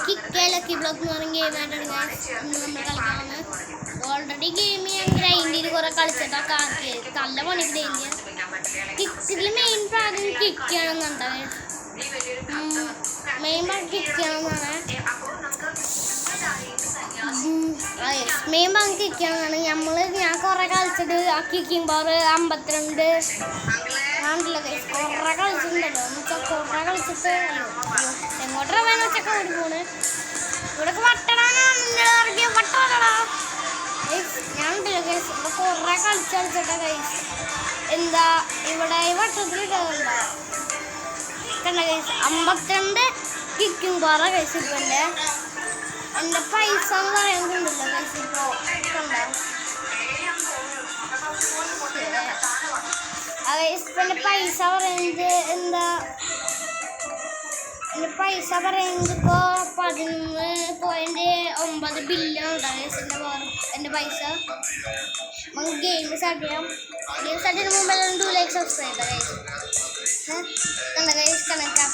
Kick block എന്ന് പറഞ്ഞ ഗെയിമായിട്ടാണ് നമ്മൾ കളിക്കാവുന്നത്. ഓൾറെഡി ഗെയിം ഞാൻ ഗ്രൈൻഡ് ചെയ്ത് കുറെ കളിച്ചിട്ടൊക്കെ ആക്കിയത്. നല്ല പണി ഗ്രൈൻഡ് ചെയ്യാൻ. കിക്കിൽ മെയിൻ ഭാഗം കിക്ക് ചെയ്യണമെന്നുണ്ടാവും. മെയിൻ ഭാഗം കിക്ക് ചെയ്യണമെന്നാണ്. മെയിൻ ഭാഗം കിക്ക് ചെയ്യണമെന്നാണ്. ഞാൻ കുറെ കളിച്ചിട്ട് ആ കിക്കിംഗ് പവർ 52 ആണല്ലോ. കുറെ കളിച്ചിട്ടുണ്ടല്ലോ. എന്നുവെച്ചാൽ കുറെ കളിച്ചിട്ട് എങ്ങോട്ടാ വേണമെന്ന് വെച്ചൊക്കെ ഓടി പോണ്. ഇവിടൊക്കെ വട്ടടാനാണ് വട്ടടാ. ഞാനുണ്ടല്ലോ ഗൈസ് ഇവിടെ കുറെ കളിച്ചിട്ടാ ഗൈസ്. എന്താ ഇവിടെ ഈ വട്ടത്തിലിട്ടുണ്ടോ കണ്ട ഗൈസ് 52 കിക്കിംഗ് പവർ ഗൈസ്. ഇപ്പൊ എൻ്റെ പൈസ എന്ന് പറയുന്നുണ്ടല്ലോ ഗൈസ്. ഇപ്പോൾ കണ്ടോ എൻ്റെ പൈസ പറയുന്നത് എന്താ? എൻ്റെ പൈസ പറയുന്നത് ഇപ്പോൾ 11.9 ബില്യൺ ഉണ്ടാകും എൻ്റെ പൈസ. നമുക്ക് ഗെയിം സ്റ്റാർട്ട് ചെയ്യാം. ഗെയിം സ്റ്റാർട്ട് ചെയ്യുന്ന മുമ്പ് 2 ലൈക്ക് സബ്സ്ക്രൈബ് ഗൈസ്. കണ്ട ഗൈസ് കണക്കാ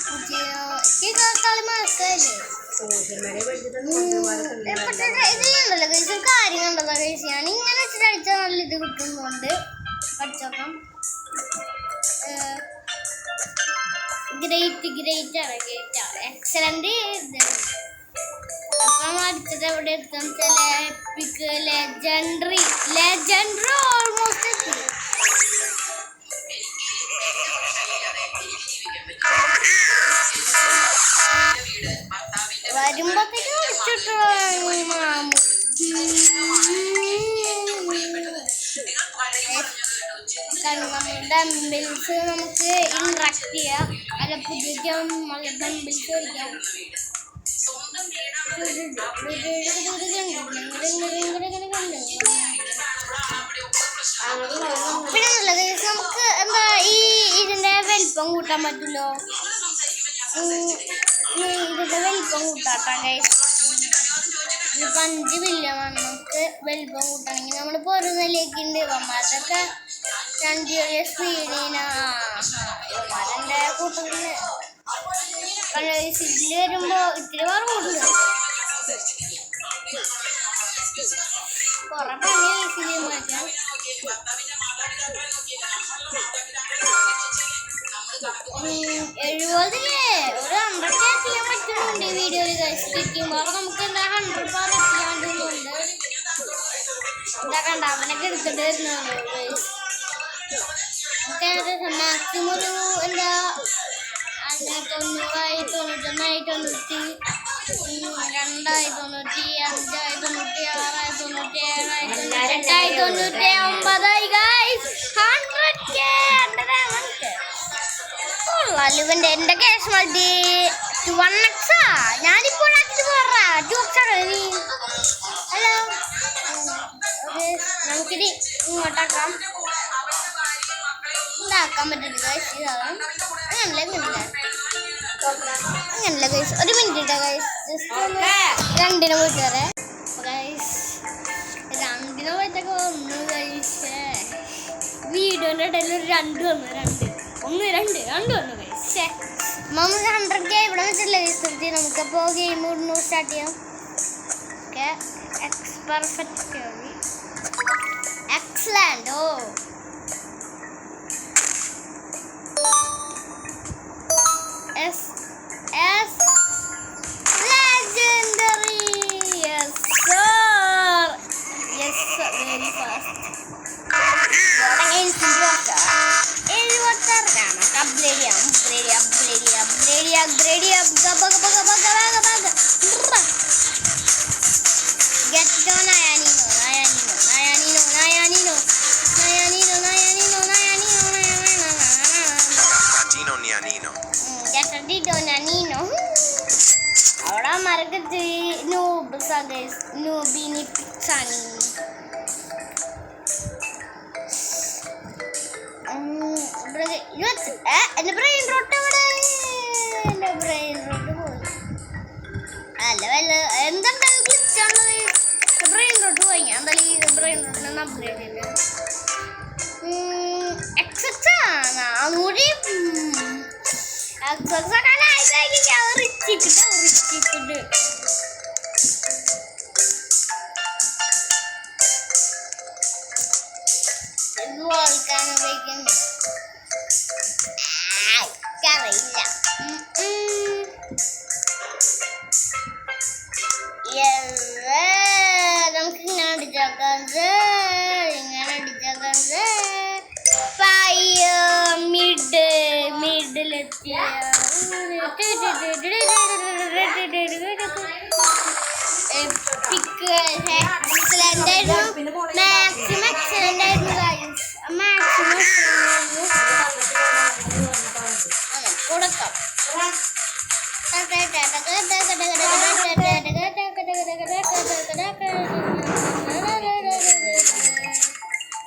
കളി മനസ്സിലായില്ലേ? ഇതിലുണ്ടല്ലോ ഗൈസ് ഒരു കാര്യം കണ്ടല്ലോ ഗൈസ്. ഞാൻ ഇങ്ങനെ വെച്ചിട്ട് അടിച്ചാൽ നല്ല ഇത് കിട്ടുന്നുണ്ട്. പഠിച്ചോക്കാം. ഗ്രേറ്റ് ആണ് എക്സലന്റ്. അപ്പം അടുത്തത് എവിടെ എത്താന്ന് വെച്ചാൽ എപ്പിക് ലെജൻഡറി ഓൾമോസ്റ്റ് എത്തി. വരുമ്പോഴത്തേക്ക് വിളിച്ചിട്ടോ മാമു. ഡംബിൾസ് നമുക്ക് ഇൻട്രാക്ട് ചെയ്യാം. അല്ല പുതിയ ഡംബിൾസ് കളിക്കാം. പിന്നെ നമുക്ക് എന്താ ഇതിന്റെ വലിപ്പം കൂട്ടാൻ പറ്റുമല്ലോ. ഇതിന്റെ വലിപ്പം കൂട്ടാട്ടാ ഗൈസ്. ഇപ്പം 5 ബില്യണാണ്. നമുക്ക് വലിപ്പം കൂട്ടണമെങ്കിൽ നമ്മളിപ്പോൾ ഒരു നിലയ്ക്ക് ഉണ്ട്. ഇവന്മാരൊക്കെ 2 സ്പീഡിനാ ഇവന്മാരെൻ്റെ കൂട്ടത്തിൽ ഇതിൽ വരുമ്പോൾ ഇത്തിരി വേറെ കൂടുന്നു. കുറെ പണി ഇതിൽ മാറ്റാം. 70 ഒരു 100 ചെയ്യാൻ പറ്റുന്നുണ്ട് ഈ വീഡിയോയിൽ ഗൈസ്. കിക്കുമ്പോൾ നമുക്ക് എന്താ 100 പവർ എത്തിക്കാണ്ടുണ്ട്. എന്താ കണ്ട അവനൊക്കെ എടുത്തിട്ട് വരുന്നുള്ളൂ ഗൈസ്. മാക്സിമം ഒരു എന്താ 90, 91, 90, 92, 95, 96, 97, 99 ഗൈസ്. 100K കൊള്ളാലും എൻ്റെ ക്യാഷ് മതി. 1x ഞാനിപ്പോൾ 2x ആണ്. ഹലോ നമുക്കിത് ഇങ്ങോട്ടാക്കാം. ഇതാക്കാൻ പറ്റില്ല ഗൈസ്. അങ്ങനല്ല ഗൈസ്. ഒരു മിനിറ്റ് ഗൈസ്. ജസ്റ്റ് 2 പോയിട്ട് വരെ ഗൈസ്. 2 പോയിട്ടൊക്കെ വന്നു ഗൈസ്. വീഡിയോൻ്റെ ഇടയിൽ ഒരു 2 വന്നു. 2 വന്നു ഗൈസ്. നമുക്ക് 100K ഇവിടെ വെച്ചിട്ടില്ല ഗൈസ്. നമുക്കപ്പോൾ ഗെയിം സ്റ്റാർട്ട് ചെയ്യാം. Okay perfect excellent. Oh legendary. Yes sir, very fast. Get to Nayanino. Ahora marca de noob, ¿sabes? Noobini Pizzani. എൻ്റെ ബ്രെയിൻ റോട്ട് എവിടെ? എൻ്റെ ബ്രെയിൻ റോട്ട് പോയി. അല്ല വല്ല എന്തെങ്കിലും ഗ്ലിച്ചാണുള്ളത്. ബ്രെയിൻ റോട്ട് പോയി. ഞാൻ എന്തായാലും ഈ ബ്രെയിൻ റോട്ടിനൊന്ന് അപ്ഗ്രേഡ് ചെയ്ത് എക്സെട്രാ 400 എക്സെട്രാ റിച്ചിട്ടുണ്ട്. കൺസ് ഇങ്ങനെ അടിച്ച മിഡിലെത്തിയ എക്സലന്റ് ആയിരുന്നു. മാക്സിമം എക്സലന്റ് ആയിരുന്നു ഗൈസ്. മാക്സിമം കൊടുക്കാം.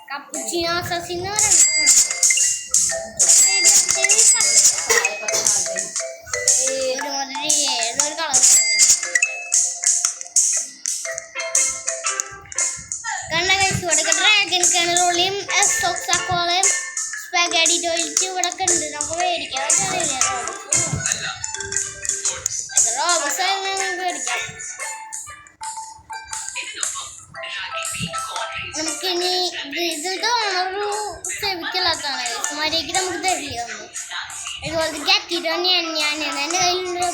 കപ്പുച്ചിനോ അസസിനോ ഏതൊരു കളർ കണ്ട കഴിച്ചു. ഇവിടെ ഡ്രാഗൺ കണറോളിയും സോക്സാക്കോളയും സ്പഗഡി ടോയ്ലറ്റ് ഇവിടെ ഒക്കെ ഉണ്ട്. നമുക്ക് മേടിക്കാം. റോബസ് നമുക്ക് മേടിക്കാം. നമുക്കിനി ഇത് തോന്നൊരു ചെവിക്കല്ലാത്താണ്. മര്യാദക്ക് നമുക്ക് തരില്ല. ഒന്ന് ഇതുപോലത്തെ ഗറ്റിട്ട് ഞാൻ എൻ്റെ കയ്യിലുണ്ട്.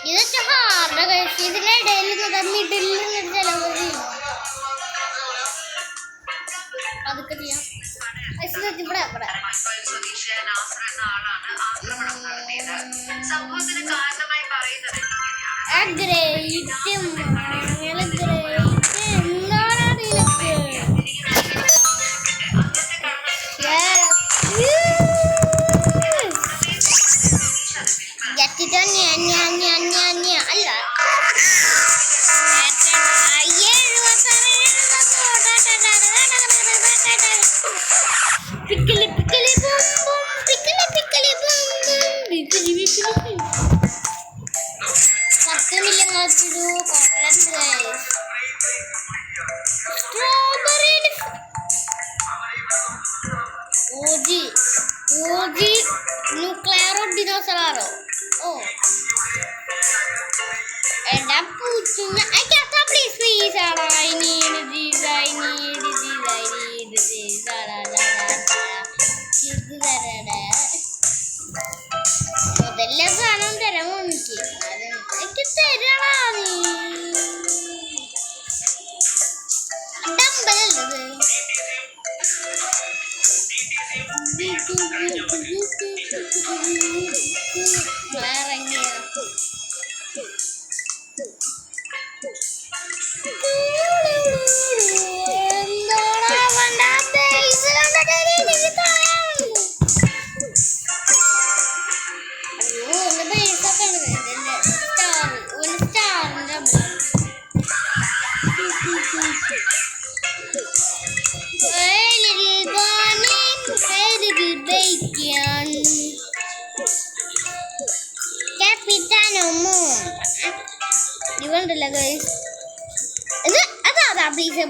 ഇതൊക്കെ ഹാർഡ് കഴിച്ചു. ഇതിൻ്റെ ഇടയിൽ മിഡിൽ നിന്നിട്ട് ചിലവ് ചെയ്യും. അതൊക്കെ ചെയ്യാം. ഇവിടെ ന്യൂക്ലിയറോ ഡിനോസറാറോ എടാ പൂച്ച പ്ലീസ് ആടാ. മുതല സാധനം തരാമോ എനിക്ക് തരണാ. നീ ഡമ്പലല്ലത്. ഇറങ്ങിയ ഇവണ്ടല്ലോ ഗൈസ്. ഇത് അതാ ബ്ലീസർ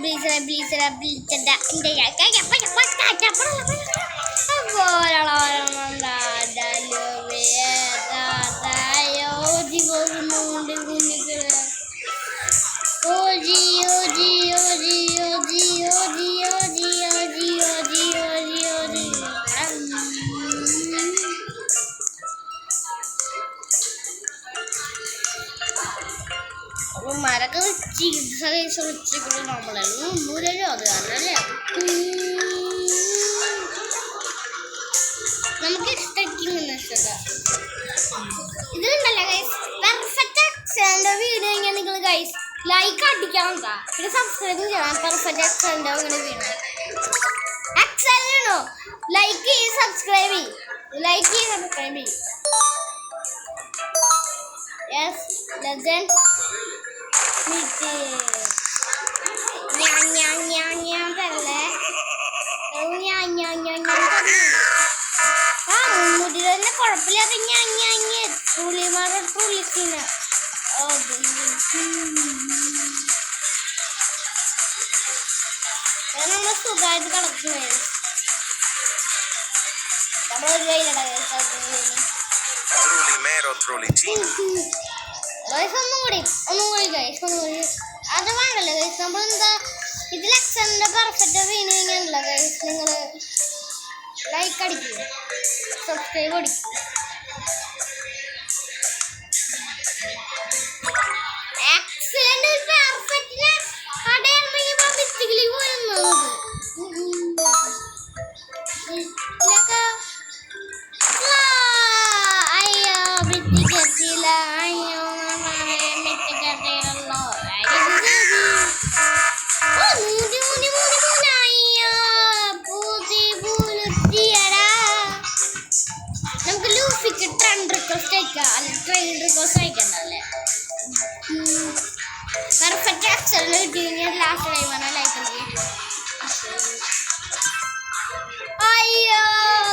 മരൊക്കെ ചികിത്സ വെച്ചിട്ട് നമ്മളെല്ലാം ഒന്നുമില്ലല്ലോ. അത് കാരണല്ലേ നമുക്ക് ഇഷ്ടം ഇഷ്ടം. ഇത് ഉണ്ടല്ലോ ഗൈസ്, പെർഫെക്റ്റ് എക്സലിന്റെ വീഡിയോ ഇങ്ങനെ നിങ്ങൾ ഗൈസ് ലൈക്ക് അടിക്കണം കേട്ടോ. പിന്നെ സബ്സ്ക്രൈബ് ചെയ്യണം. പെർഫെക്റ്റ് എക്സലിന്റെ അങ്ങനെ വീഡിയോ എക്സലിനോ ലൈക്ക് ചെയ്ത് സബ്സ്ക്രൈബ് ചെയ്യും. യെസ് ലെജൻഡ് തരല്ലേ. മുടിയിലെ കുഴപ്പമില്ലാതെ നമ്മൾ സുഖമായിട്ട് കളക്ട് നമ്മളൊരു കയ്യിലട ഒന്നുകൂടി ഗൈസ് ഒന്നുകൂടി. അത് വേണ്ടല്ലോ ഗൈസ്. നമ്മളെന്താ ഇതിൽ എക്സലിന്റെ പെർഫെക്റ്റ് വീണില്ല ഗൈസ്. നിങ്ങൾ ലൈക്ക് അടിക്കുക, സബ്സ്ക്രൈബ് അടിക്കുക. റിക്വസ്റ്റ് അയക്കുക, അല്ലെ ട്രെയിൻ റിക്വസ്റ്റ് അയക്കണ്ടല്ലേ. പെർഫെക്റ്റ് അക്ഷരം കിട്ടി കഴിഞ്ഞാൽ ലാസ്റ്റ് ടൈമാണ് ലൈക്ക്. അയ്യോ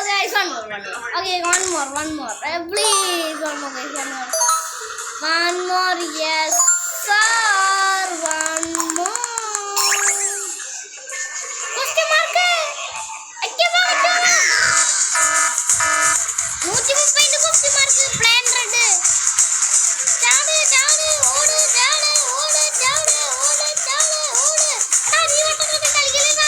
guys, one more. Okay, one more. Please, one more guys, one more. Yes sir, one more. Question mark. Active mark. 130 question mark. Plan red. ചാട് ഓട്. നീ വട്ടത്തിൽ കളിക്കലില്ല.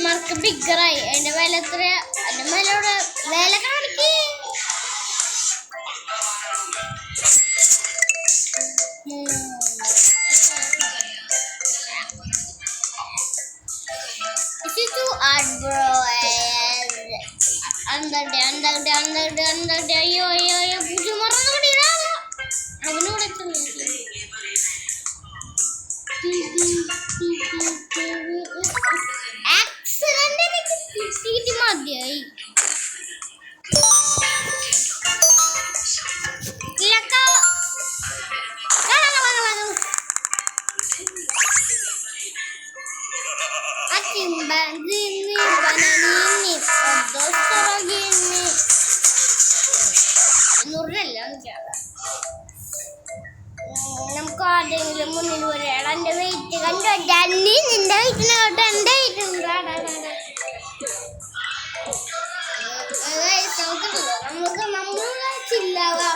മാർക്ക് ബിഗറായി. അതിന്റെ വില എത്ര? അതിന്റെ മേലോട് വില കാണിക്കേ. അയ്യോ അവനോട് ആക്സിഡന്റ് മതിയായി. നമുക്ക് ആരെങ്കിലും മുന്നിൽ ഒരാൾ എന്റെ വെയിറ്റ് കണ്ടോ? ഡന്നി നിന്റെ വെയിറ്റിനെ കേട്ടോ, എന്റെ വെയിറ്റ് നമുക്ക് നമ്മളെ ചില്ലാതെ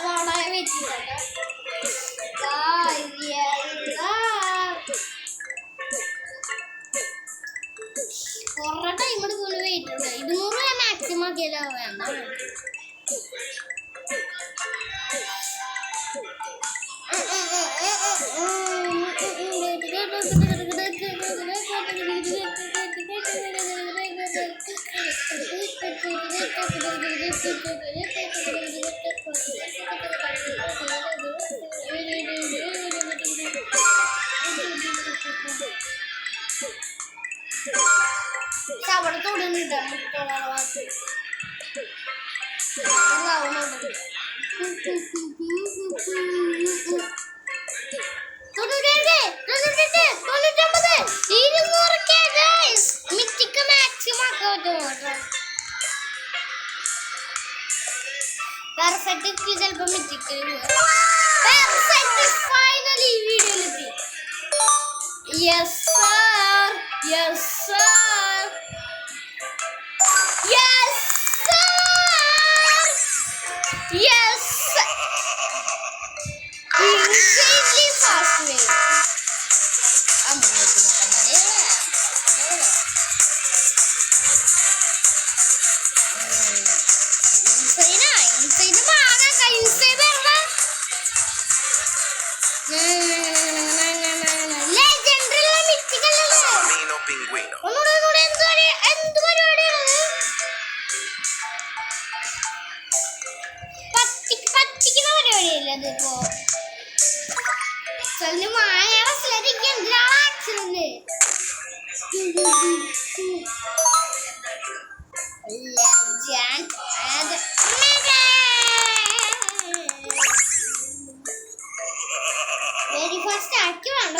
വെയിറ്റ് കൊറേ ടൈം എടുക്കുന്ന വെയിറ്റ് ഉണ്ട്. 200 ഞാൻ മാക്സിമം ആക്കിയല്ലോ. വേണ്ട ചവടത്തോടുന്നുണ്ട്. പെർഫെക്റ്റ് ചിലപ്പോ മിറ്റിക്കല്. പെർഫെക്റ്റ് ഫൈനലി വീഡിയോയിലെത്തി. Yes sir, yes sir, yes sir, yes. Insanely fast way. Very first ആക്കി വേണ്ട.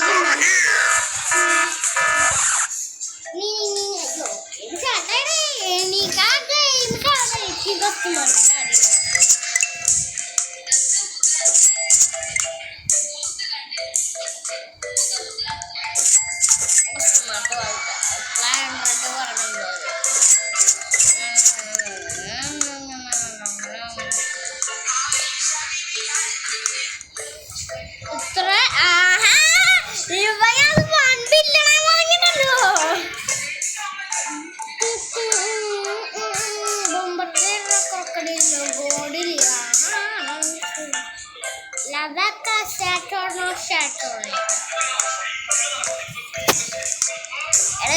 അതൊക്കെ സ്റ്റാറ്റോണോ സ്റ്റാറ്റോണോ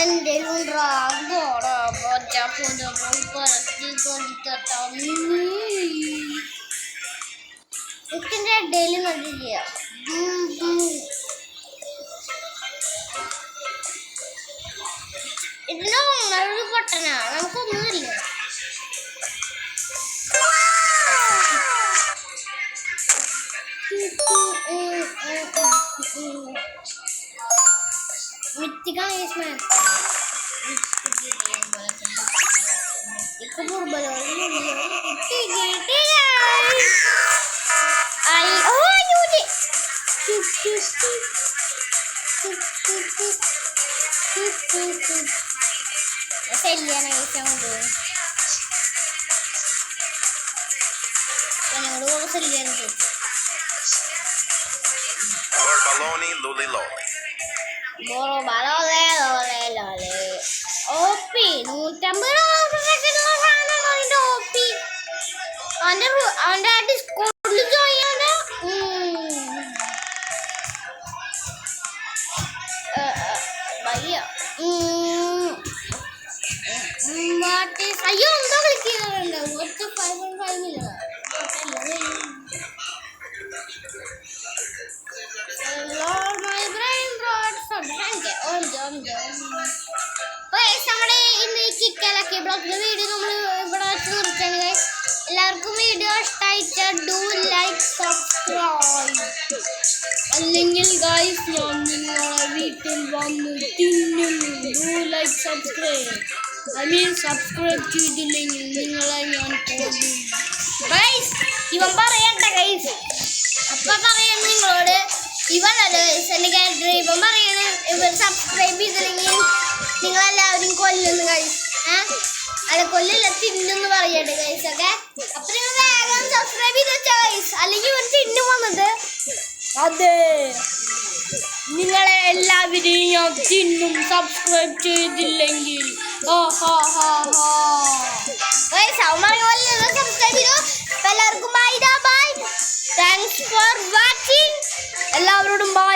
എന്തെങ്കിലും ഡ്രാഗോടോ പോയി പറത്തി ഇതിന്റെ ഡെയിലി നോക്കില്ല ഇതിന് നല്ലൊരു പൊട്ടനാ നമുക്കൊന്നുമില്ല Mythica es más. Itu berbalik. Ay, oh, Yudi. Saya lihat yang itu. Yang dulu saya lihat itu. Lord Baloney, Luli Loli. Boro balole lole. Opi, 150 രൂപ ഓപ്പി. അവന്റെ ഡിസ്കൗണ്ടിൽ ജോയിൻ ഭയ്യ അയ്യോ എന്തോ കളിക്കുന്നുണ്ട് 5.5 ഇല്ല Lord, my brain brought some blanket on നമ്മുടെ ഇന്ന് കിക്കലൊക്കെ ബ്ലോഗിന്റെ video നമ്മൾ ഇവിടെ വെച്ച് നിർത്തുകയാണ് ഗൈസ്. എല്ലാവർക്കും വീഡിയോ ഇഷ്ടമായിട്ട് ഡു ലൈക്ക് സബ്സ്ക്രൈബ്. അല്ലെങ്കിൽ ഗൈസ് ഞാൻ നിങ്ങളെ വീട്ടിൽ വന്ന് തിന്നും. Do like subscribe. സബ്സ്ക്രൈബ് ചെയ്തില്ലെങ്കിൽ നിങ്ങളെ ഞാൻ കൊല്ലും ഗൈസ്. ഇവൻ പറയണ്ട ഗൈസ്. അപ്പൊ പറയാം നിങ്ങളോട് ഇവനല്ല ഗൈസ് എന്റെ ക്യാരക്ടർ. ഇവൻ പറയണ ഇവൻ സബ്സ്ക്രൈബ് ചെയ്തില്ലെങ്കിൽ നിങ്ങളെല്ലാവരും കൊല്ലുന്നു ഗൈസ്. അല്ല കൊല്ലില്ല തിന്നെന്ന് പറയട്ടെ ഗൈസ്. ഓക്കെ അപ്പൊ നിങ്ങൾ വേഗം സബ്സ്ക്രൈബ് ചെയ്ത് വെച്ചാ ഗൈസ്. അല്ലെങ്കിൽ ഇവൻ തിന്നു വന്നത് അതെ നിങ്ങളെ എല്ലാവരെയും ഞാൻ തിന്നും സബ്സ്ക്രൈബ് ചെയ്തില്ലെങ്കിൽ. സബ്സ്ക്രൈബ് ചെയ്തു. എല്ലാവർക്കും ബൈ. Thanks for watching. എല്ലാവരോടും ബൈ.